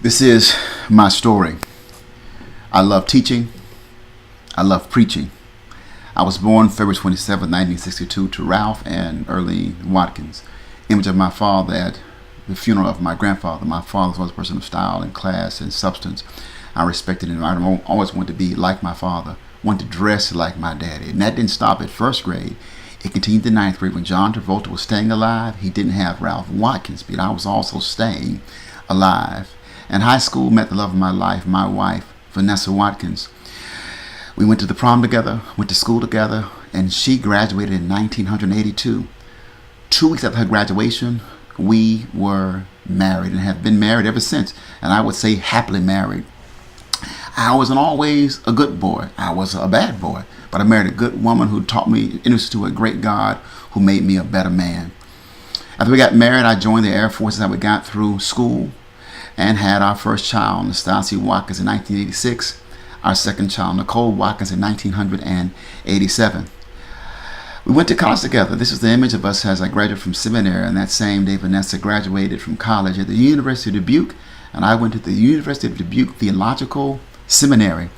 This is my story. I love teaching. I love preaching. I was born February 27, 1962 to Ralph and Earlene Watkins. Image of my father at the funeral of my grandfather. My father was a person of style and class and substance. I respected him. I always wanted to be like my father. Wanted to dress like my daddy. And that didn't stop at first grade. It continued to ninth grade. When John Travolta was staying alive, he didn't have Ralph Watkins, but I was also staying alive. In high school, met the love of my life, my wife, Basui Watkins. We went to the prom together, went to school together, and she graduated in 1982. 2 weeks after her graduation, we were married and have been married ever since. And I would say happily married. I wasn't always a good boy. I was a bad boy. But I married a good woman who taught me, introduced to a great God who made me a better man. After we got married, I joined the Air Force as we got through school and had our first child, Basui Watkins, in 1986. Our second child, Nicole Watkins, in 1987. We went to college together. This is the image of us as I graduated from seminary, and that same day Vanessa graduated from college at the University of Dubuque, and I went to the University of Dubuque Theological Seminary.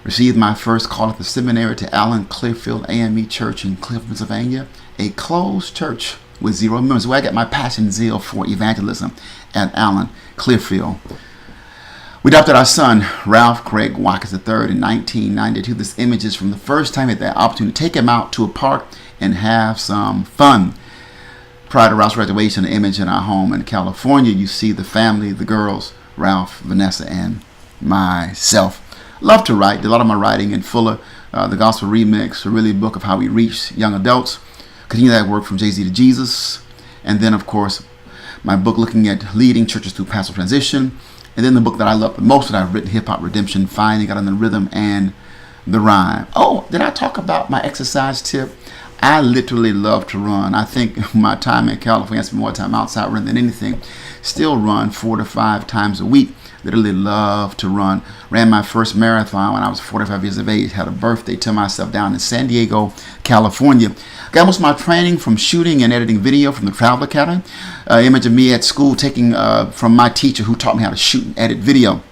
Received my first call at the seminary to Allen Clearfield AME Church in Cleveland, Pennsylvania, a closed church with 0 members, where I got my passion and zeal for evangelism at Allen Clearfield. We adopted our son, Ralph Craig Watkins III, in 1992. This image is from the first time I had the opportunity to take him out to a park and have some fun. Prior to Ralph's graduation, an image in our home in California, you see the family, the girls, Ralph, Vanessa, and myself. Love to write. Did a lot of my writing in Fuller, the Gospel Remix, a really book of how we reach young adults. Continue that work from Jay-Z to Jesus. And then, of course, my book looking at leading churches through pastoral transition. And then the book that I love the most that I've written, Hip Hop Redemption, finally got on the rhythm and the rhyme. Oh, did I talk about my exercise tip? I literally love to run. I think my time in California, I spend more time outside running than anything. Still run 4 to 5 times a week. Literally love to run. Ran my first marathon when I was 45 years of age. Had a birthday to myself down in San Diego, California. Got most of my training from shooting and editing video from the Travel Academy. Image of me at school taking from my teacher who taught me how to shoot and edit video.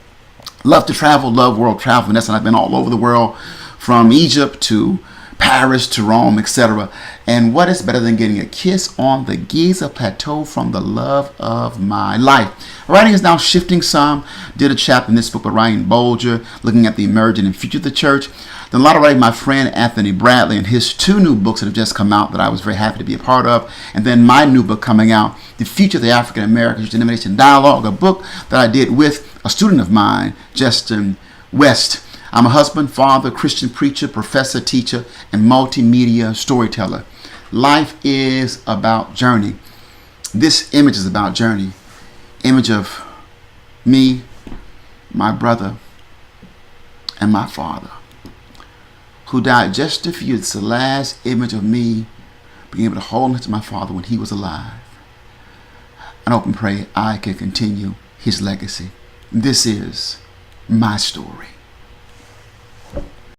Love to travel, love world travel. And I've been all over the world, from Egypt to Paris to Rome, etc. And what is better than getting a kiss on the Giza Plateau from the love of my life? Writing is now shifting some. Did a chapter in this book by Ryan Bolger, looking at the emerging and future of the church. Then a lot of writing my friend Anthony Bradley and his 2 new books that have just come out that I was very happy to be a part of. And then my new book coming out, The Future of the African American Denomination Dialogue, a book that I did with a student of mine, Justin West. I'm a husband, father, Christian preacher, professor, teacher, and multimedia storyteller. Life is about journey. This image is about journey. Image of me, my brother, and my father, who died just a few. It's the last image of me being able to hold on to my father when he was alive. And hope and pray I can continue his legacy. This is my story.